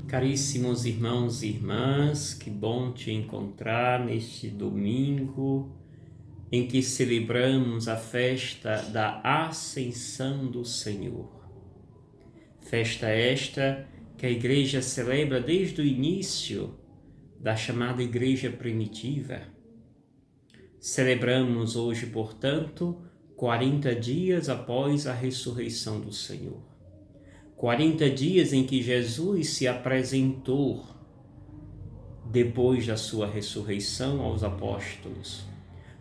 Caríssimos irmãos e irmãs, que bom te encontrar neste domingo em que celebramos a festa da Ascensão do Senhor. Festa esta que a Igreja celebra desde o início da chamada Igreja Primitiva. Celebramos hoje, portanto, 40 dias após a ressurreição do Senhor. 40 dias em que Jesus se apresentou depois da sua ressurreição aos apóstolos.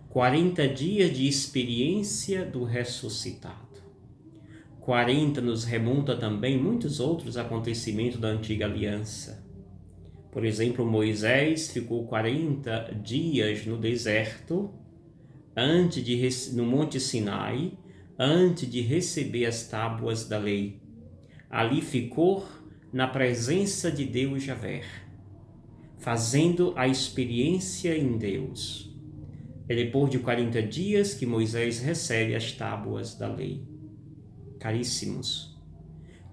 40 dias de experiência do ressuscitado. 40 nos remonta também muitos outros acontecimentos da antiga aliança. Por exemplo, Moisés ficou 40 dias no deserto, no Monte Sinai, antes de receber as tábuas da lei. Ali ficou na presença de Deus Javé, fazendo a experiência em Deus. É depois de 40 dias que Moisés recebe as tábuas da lei. Caríssimos,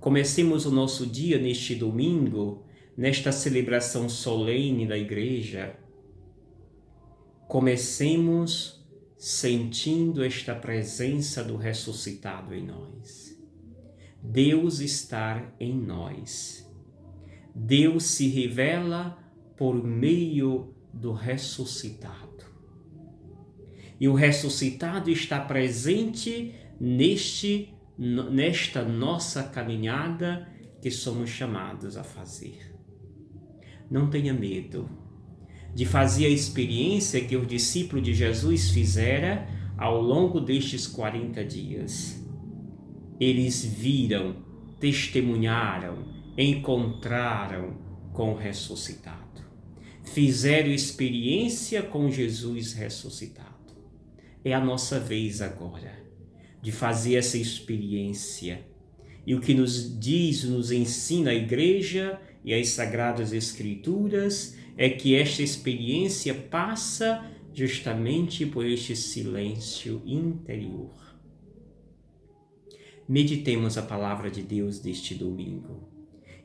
comecemos o nosso dia neste domingo, nesta celebração solene da Igreja. Comecemos sentindo esta presença do ressuscitado em nós. Deus está em nós. Deus se revela por meio do ressuscitado. E o ressuscitado está presente nesta nossa caminhada que somos chamados a fazer. Não tenha medo de fazer a experiência que os discípulos de Jesus fizeram ao longo destes 40 dias. Eles viram, testemunharam, encontraram com o ressuscitado. Fizeram experiência com Jesus ressuscitado. É a nossa vez agora de fazer essa experiência. E o que nos ensina a Igreja e as Sagradas Escrituras é que esta experiência passa justamente por este silêncio interior. Meditemos a palavra de Deus deste domingo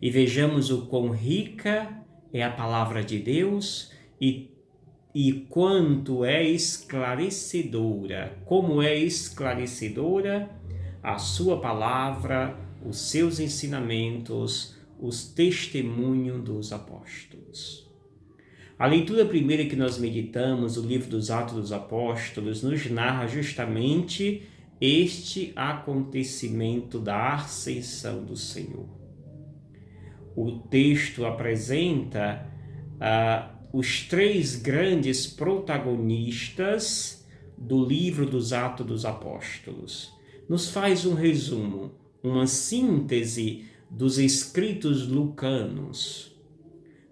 e vejamos o quão rica é a palavra de Deus e quanto é esclarecedora, como é esclarecedora a sua palavra, os seus ensinamentos, os testemunhos dos apóstolos. A leitura primeira que nós meditamos, o livro dos Atos dos Apóstolos, nos narra justamente este acontecimento da ascensão do Senhor. O texto apresenta os três grandes protagonistas do livro dos Atos dos Apóstolos. Nos faz um resumo, uma síntese dos escritos lucanos,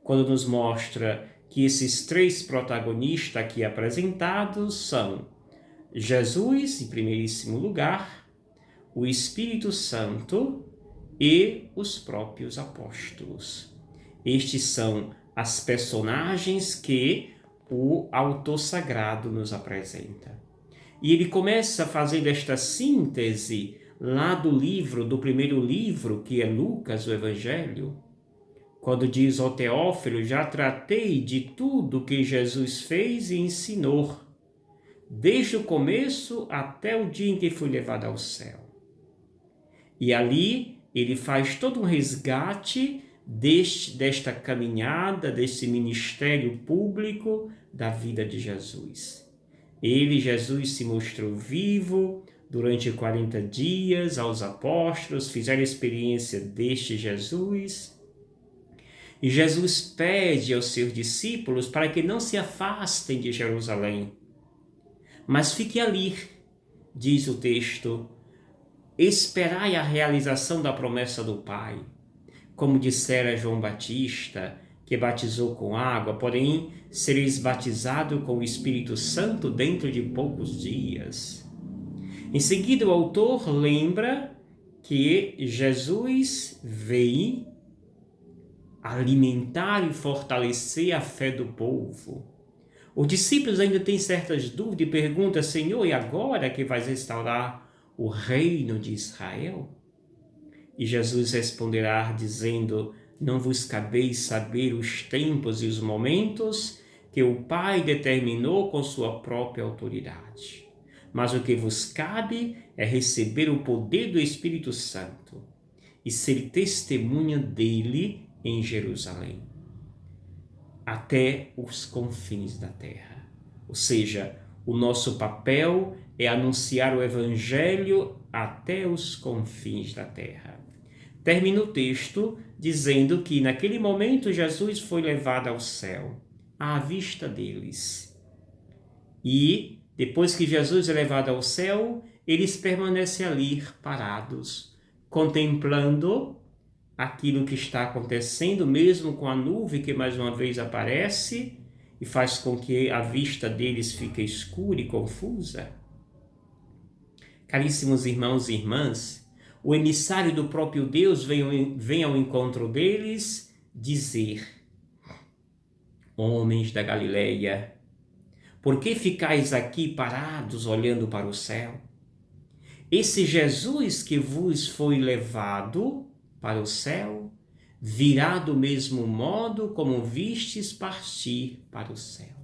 quando nos mostra que esses três protagonistas aqui apresentados são Jesus, em primeiríssimo lugar, o Espírito Santo e os próprios apóstolos. Estes são as personagens que o autor sagrado nos apresenta. E ele começa fazendo esta síntese lá do primeiro livro, que é Lucas, o Evangelho, quando diz ao Teófilo: já tratei de tudo que Jesus fez e ensinou, desde o começo até o dia em que foi levado ao céu. E ali ele faz todo um resgate desta caminhada, desse ministério público da vida de Jesus. Jesus, se mostrou vivo durante 40 dias aos apóstolos, fizeram a experiência deste Jesus. E Jesus pede aos seus discípulos para que não se afastem de Jerusalém, mas fique ali, diz o texto, esperai a realização da promessa do Pai. Como dissera João Batista, que batizou com água, porém sereis batizado com o Espírito Santo dentro de poucos dias. Em seguida, o autor lembra que Jesus veio alimentar e fortalecer a fé do povo. Os discípulos ainda têm certas dúvidas e perguntam: Senhor, e agora que vais restaurar o reino de Israel? E Jesus responderá dizendo: Não vos cabeis saber os tempos e os momentos que o Pai determinou com sua própria autoridade. Mas o que vos cabe é receber o poder do Espírito Santo e ser testemunha dele em Jerusalém, até os confins da terra. Ou seja, o nosso papel é anunciar o Evangelho até os confins da terra. Termina o texto dizendo que naquele momento Jesus foi levado ao céu, à vista deles. E depois que Jesus é levado ao céu, eles permanecem ali parados, contemplando aquilo que está acontecendo, mesmo com a nuvem que mais uma vez aparece e faz com que a vista deles fique escura e confusa. Caríssimos irmãos e irmãs, o emissário do próprio Deus vem ao encontro deles dizer: homens da Galileia, por que ficais aqui parados olhando para o céu? Esse Jesus que vos foi levado para o céu virá do mesmo modo como vistes partir para o céu.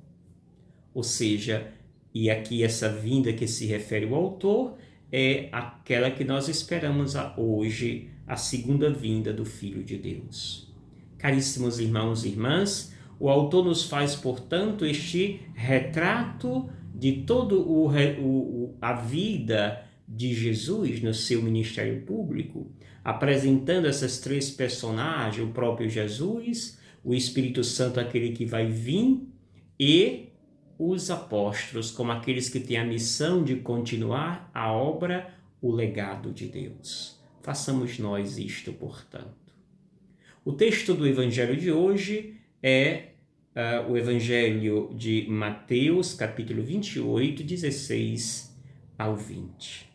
Ou seja, e aqui essa vinda que se refere o autor é aquela que nós esperamos hoje, a segunda vinda do Filho de Deus. Caríssimos irmãos e irmãs, o autor nos faz, portanto, este retrato de toda a vida de Jesus no seu ministério público, apresentando essas três personagens, o próprio Jesus, o Espírito Santo, aquele que vai vir, e os apóstolos, como aqueles que têm a missão de continuar a obra, o legado de Deus. Façamos nós isto, portanto. O texto do Evangelho de hoje é o Evangelho de Mateus, capítulo 28, 16 ao 20.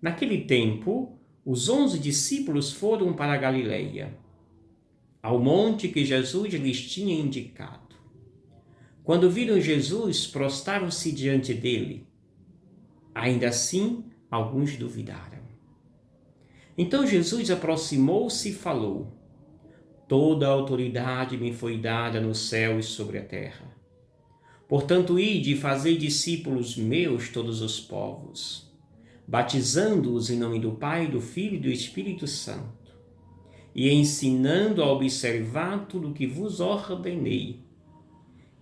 Naquele tempo, os 11 discípulos foram para a Galileia, ao monte que Jesus lhes tinha indicado. Quando viram Jesus, prostraram-se diante dele. Ainda assim, alguns duvidaram. Então Jesus aproximou-se e falou: toda a autoridade me foi dada no céu e sobre a terra. Portanto, ide e fazei discípulos meus todos os povos, batizando-os em nome do Pai, do Filho e do Espírito Santo, e ensinando a observar tudo o que vos ordenei.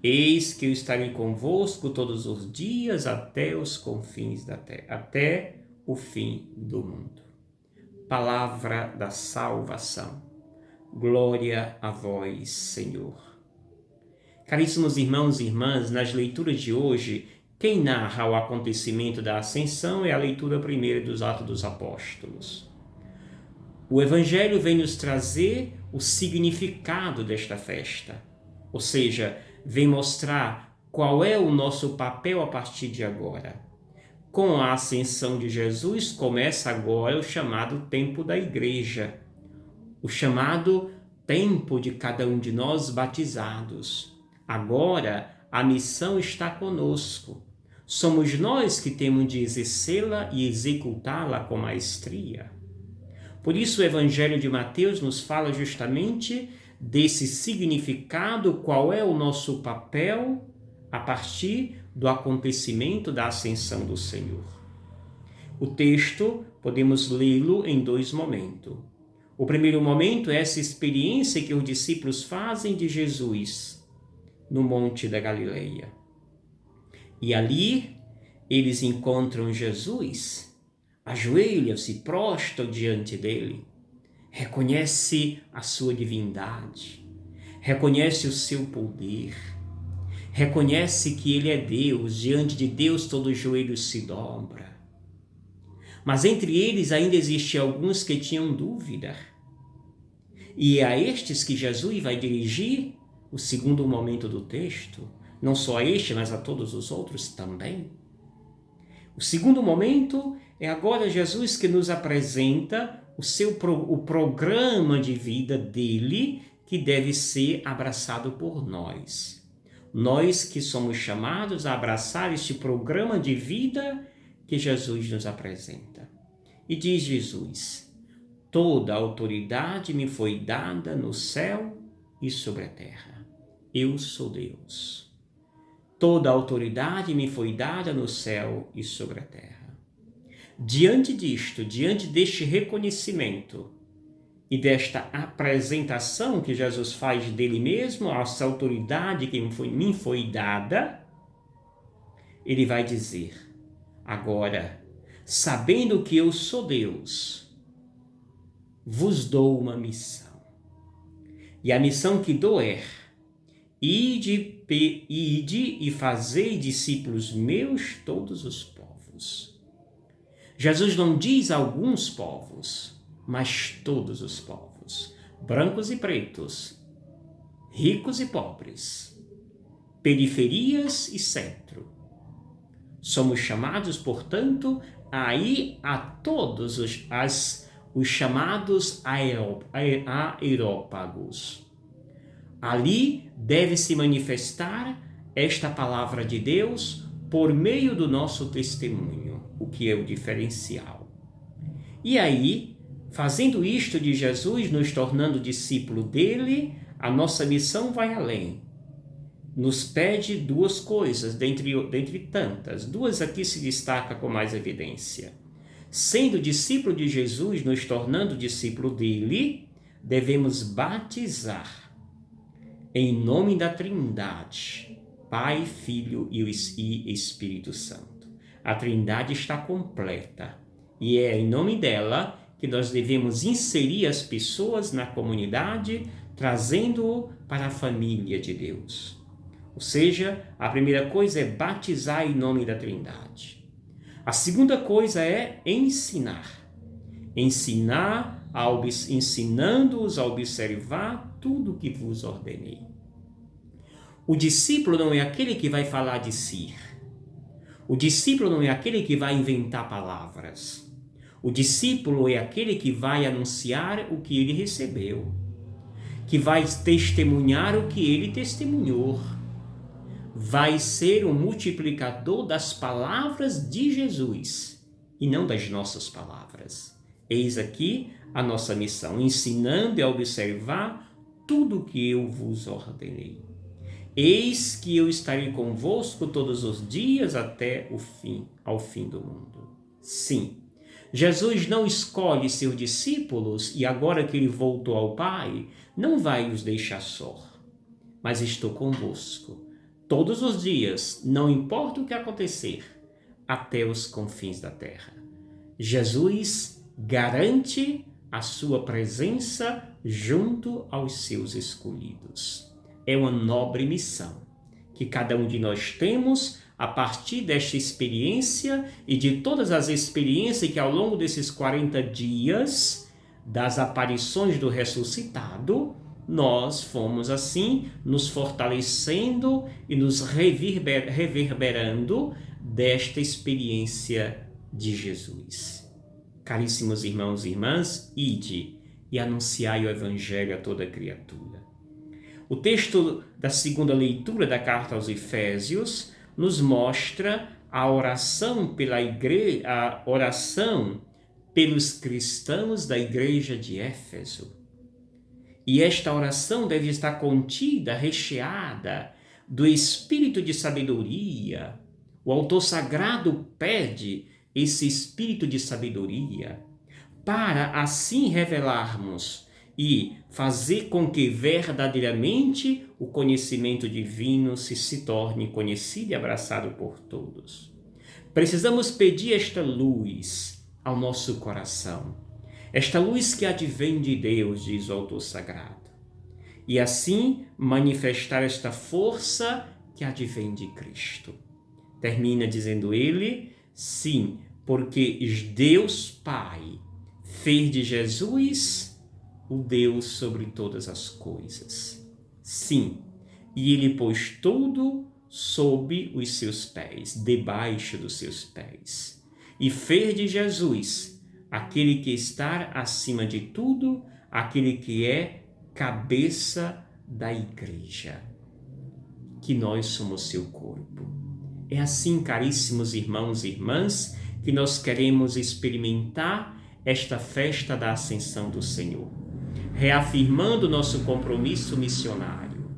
Eis que eu estarei convosco todos os dias até os confins da terra, até o fim do mundo. Palavra da salvação. Glória a vós, Senhor. Caríssimos irmãos e irmãs, nas leituras de hoje, quem narra o acontecimento da Ascensão é a leitura primeira dos Atos dos Apóstolos. O Evangelho vem nos trazer o significado desta festa, ou seja, vem mostrar qual é o nosso papel a partir de agora. Com a ascensão de Jesus, começa agora o chamado tempo da igreja, o chamado tempo de cada um de nós batizados. Agora, a missão está conosco. Somos nós que temos de exercê-la e executá-la com maestria. Por isso, o Evangelho de Mateus nos fala justamente desse significado, qual é o nosso papel a partir do acontecimento da ascensão do Senhor. O texto podemos lê-lo em dois momentos. O primeiro momento é essa experiência que os discípulos fazem de Jesus no Monte da Galileia. E ali eles encontram Jesus, ajoelham-se, prostram diante dele, reconhece a sua divindade, reconhece o seu poder, reconhece que ele é Deus, diante de Deus todo joelho se dobra. Mas entre eles ainda existiam alguns que tinham dúvida. E é a estes que Jesus vai dirigir o segundo momento do texto, não só a este, mas a todos os outros também. O segundo momento é agora Jesus que nos apresenta o programa de vida dele, que deve ser abraçado por nós. Nós que somos chamados a abraçar este programa de vida que Jesus nos apresenta. E diz Jesus: Toda autoridade me foi dada no céu e sobre a terra. Eu sou Deus. Toda autoridade me foi dada no céu e sobre a terra. Diante disto, diante deste reconhecimento e desta apresentação que Jesus faz dele mesmo, essa autoridade que me foi dada, ele vai dizer: agora, sabendo que eu sou Deus, vos dou uma missão. E a missão que dou é: ide e fazei discípulos meus todos os povos. Jesus não diz alguns povos, mas todos os povos, brancos e pretos, ricos e pobres, periferias e centro. Somos chamados, portanto, a ir a todos os chamados aerópagos. Ali deve se manifestar esta palavra de Deus por meio do nosso testemunho, o que é o diferencial. E aí, fazendo isto de Jesus, nos tornando discípulo dele, a nossa missão vai além. Nos pede duas coisas, dentre tantas. Duas aqui se destacam com mais evidência. Sendo discípulo de Jesus, nos tornando discípulo dele, devemos batizar em nome da Trindade, Pai, Filho e Espírito Santo. A Trindade está completa e é em nome dela que nós devemos inserir as pessoas na comunidade, trazendo-o para a família de Deus. Ou seja, a primeira coisa é batizar em nome da Trindade. A segunda coisa é ensinar. Ensinando-os a observar tudo o que vos ordenei. O discípulo não é aquele que vai falar de si. O discípulo não é aquele que vai inventar palavras. O discípulo é aquele que vai anunciar o que ele recebeu, que vai testemunhar o que ele testemunhou. Vai ser um multiplicador das palavras de Jesus e não das nossas palavras. Eis aqui a nossa missão, ensinando a observar tudo o que eu vos ordenei. Eis que eu estarei convosco todos os dias até ao fim do mundo. Sim, Jesus não escolhe seus discípulos e agora que ele voltou ao Pai, não vai os deixar só. Mas estou convosco todos os dias, não importa o que acontecer, até os confins da terra. Jesus garante a sua presença junto aos seus escolhidos. É uma nobre missão que cada um de nós temos a partir desta experiência e de todas as experiências que ao longo desses 40 dias das aparições do ressuscitado, nós fomos assim nos fortalecendo e nos reverberando desta experiência de Jesus. Caríssimos irmãos e irmãs, ide e anunciai o Evangelho a toda criatura. O texto da segunda leitura da carta aos Efésios nos mostra a oração pelos cristãos da igreja de Éfeso. E esta oração deve estar contida, recheada do espírito de sabedoria. O autor sagrado pede esse espírito de sabedoria para assim revelarmos e fazer com que verdadeiramente o conhecimento divino se torne conhecido e abraçado por todos. Precisamos pedir esta luz ao nosso coração. Esta luz que advém de Deus, diz o autor sagrado, e assim manifestar esta força que advém de Cristo. Termina dizendo ele, sim, porque Deus Pai fez de Jesus o Deus sobre todas as coisas. Sim, e ele pôs tudo sob os seus pés, debaixo dos seus pés, e fez de Jesus aquele que está acima de tudo, aquele que é cabeça da igreja, que nós somos seu corpo. É assim, caríssimos irmãos e irmãs, que nós queremos experimentar esta festa da Ascensão do Senhor, reafirmando nosso compromisso missionário.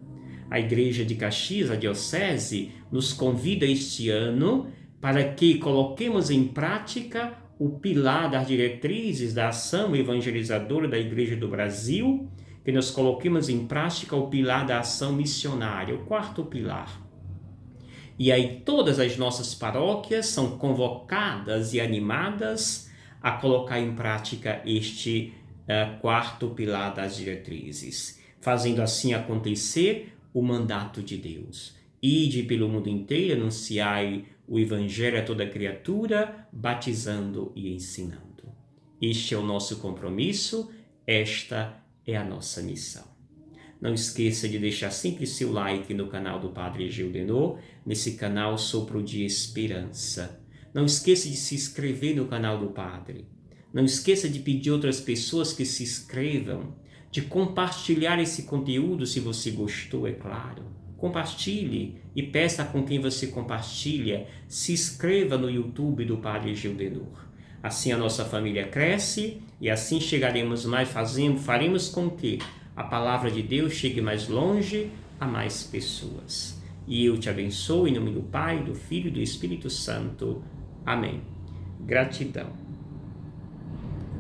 A Igreja de Caxias, a Diocese, nos convida este ano para que coloquemos em prática o pilar das diretrizes da ação evangelizadora da Igreja do Brasil, que nós coloquemos em prática o pilar da ação missionária, o quarto pilar. E aí todas as nossas paróquias são convocadas e animadas a colocar em prática este quarto pilar das diretrizes, fazendo assim acontecer o mandato de Deus. Ide pelo mundo inteiro, anunciai o Evangelho a toda criatura, batizando e ensinando. Este é o nosso compromisso, esta é a nossa missão. Não esqueça de deixar sempre seu like no canal do Padre Gildenor, nesse canal Sopro de Esperança. Não esqueça de se inscrever no canal do Padre. Não esqueça de pedir outras pessoas que se inscrevam, de compartilhar esse conteúdo se você gostou, é claro. Compartilhe e peça com quem você compartilha, se inscreva no YouTube do Padre Gildenor. Assim a nossa família cresce e assim chegaremos mais, faremos com que a palavra de Deus chegue mais longe a mais pessoas. E eu te abençoo em nome do Pai, do Filho e do Espírito Santo. Amém. Gratidão.